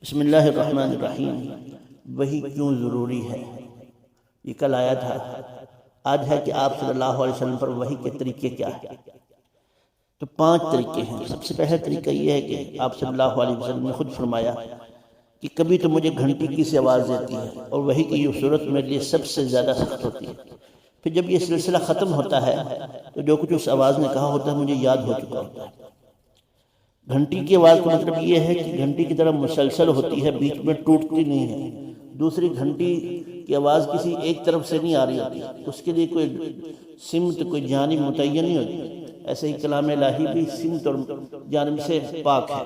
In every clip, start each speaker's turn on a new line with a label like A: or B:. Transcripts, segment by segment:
A: بسم اللہ الرحمن الرحیم۔ وحی کیوں ضروری ہے؟ یہ کل آیا تھا۔ آج ہے کہ آپ صلی اللہ علیہ وسلم پر وحی کے طریقے کیا ہیں؟ تو 5 طریقے ہیں۔ سب سے پہلا طریقہ یہ ہے کہ آپ صلی اللہ علیہ وسلم نے خود فرمایا کہ کبھی تو مجھے گھنٹی کی سی آواز دیتی ہے اور وحی کی یہ صورت میرے لیے سب سے زیادہ سخت ہوتی ہے۔ پھر جب یہ سلسلہ ختم ہوتا ہے تو جو کچھ اس آواز نے کہا ہوتا ہے مجھے یاد ہو چکا ہوتا ہے۔ گھنٹی کی آواز کا مطلب یہ ہے کہ گھنٹی کی طرح مسلسل ہوتی ہے، بیچ میں ٹوٹتی نہیں ہے۔ دوسری گھنٹی کی آواز کسی ایک طرف سے نہیں آ رہی ہوتی، اس کے لیے کوئی سمت، کوئی جانب متعین نہیں ہوتی۔ ایسے ہی کلام الہی بھی سمت اور جانب سے پاک ہے۔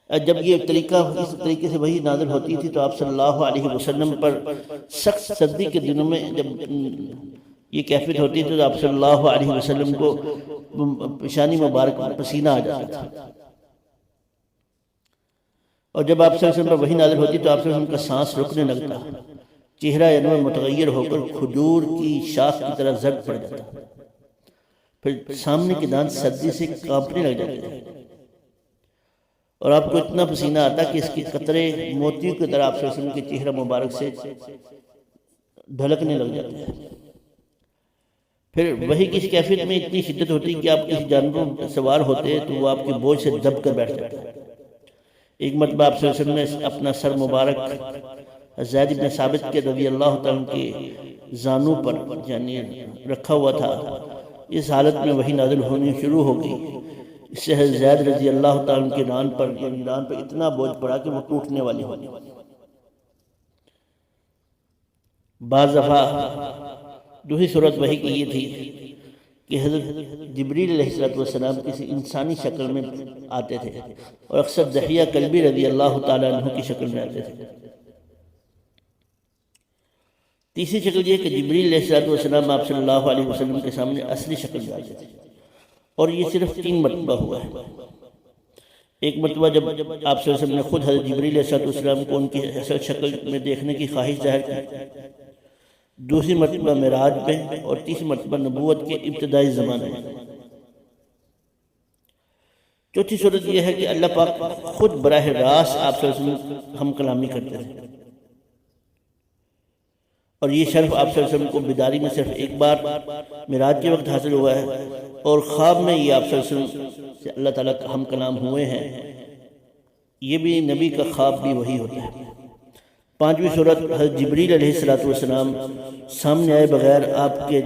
A: جب یہ طریقہ اس طریقے سے وحی نازل ہوتی تھی تو آپ صلی اللہ علیہ وسلم پر سخت سردی کے دنوں میں جب یہ کیفیت ہوتی تھی تو آپ صلی اللہ علیہ وسلم کو پیشانی مبارک میں پسینہ آ جاتا تھا، اور جب آپ صلی اللہ علیہ وسلم پر وحی نازل ہوتی تو آپ صلی اللہ علیہ وسلم کا سانس رکنے لگتا، چہرہ انور متغیر ہو کر کھجور کی شاخ کی طرح زرد پڑ جاتا، پھر سامنے کے دانت سردی سے کانپنے لگ جاتے، اور آپ کو اتنا پسینہ آتا کہ اس کے قطرے موتیوں کی طرح آپ صلی اللہ علیہ وسلم کے چہرہ مبارک سے ڈھلکنے لگ جاتے ہیں۔ پھر وحی کی اس کیفیت میں اتنی شدت ہوتی کہ آپ کسی جانور پر سوار ہوتے تو وہ آپ کے بوجھ سے دب کر بیٹھ جاتا ہے۔ ایک مرتبہ آپ صلی اللہ علیہ وسلم نے اپنا سر مبارک زید بن ثابت کے رضی اللہ تعالیٰ کے زانوں پر یعنی رکھا ہوا تھا۔ اس حالت میں وحی نازل ہونی شروع ہو گئی۔ اس سے زید رضی اللہ تعالیٰ کے ران پر اتنا بوجھ پڑا کہ وہ ٹوٹنے والی ہو گئی۔ بعض دفعہ دوسری صورت وحی کی یہ تھی کہ حضرت جبریل علیہ السلام کسی انسانی شکل میں آتے تھے، اور اکثر دحیہ کلبی رضی اللہ تعالیٰ عنہ کی شکل میں آتے تھے۔ تیسری شکل یہ کہ جبریل علیہ السلام آپ صلی اللہ علیہ وسلم کے سامنے اصلی شکل میں آتے تھے، اور یہ صرف 3 مرتبہ ہوا ہے۔ ایک مرتبہ جب آپ صلی اللہ علیہ وسلم نے خود حضرت جبریل علیہ السلام کو ان کی اصل شکل میں دیکھنے کی خواہش ظاہر کی، دوسری مرتبہ معراج پہ، اور تیسری مرتبہ نبوت کے ابتدائی زمانے میں۔ چوتھی صورت یہ ہے کہ اللہ پاک خود براہ راست آپ صلی اللہ علیہ وسلم ہم کلامی کرتے ہیں، اور یہ شرف آپ صلی اللہ علیہ وسلم کو بیداری میں صرف ایک بار معراج کے وقت حاصل ہوا ہے، اور خواب میں یہ آپ صلی اللہ علیہ وسلم سے اللہ تعالیٰ ہم کلام ہوئے ہیں۔ یہ بھی نبی کا خواب بھی وہی ہوتا ہے۔ 5ویں صورت حضرت جبریل علیہ السلام سامنے آئے بغیر آپ کے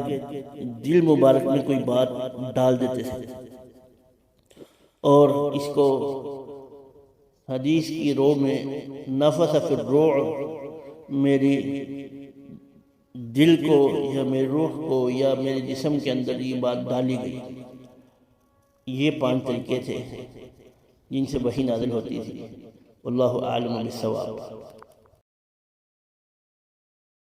A: دل مبارک میں کوئی بات ڈال دیتے تھے، اور اس کو حدیث کی رو میں نفث فی الروع، میری دل کو یا میری روح کو یا میرے جسم کے اندر یہ بات ڈالی گئی۔ یہ 5 طریقے تھے جن سے وحی نازل ہوتی تھی۔ واللہ اعلم بالصواب۔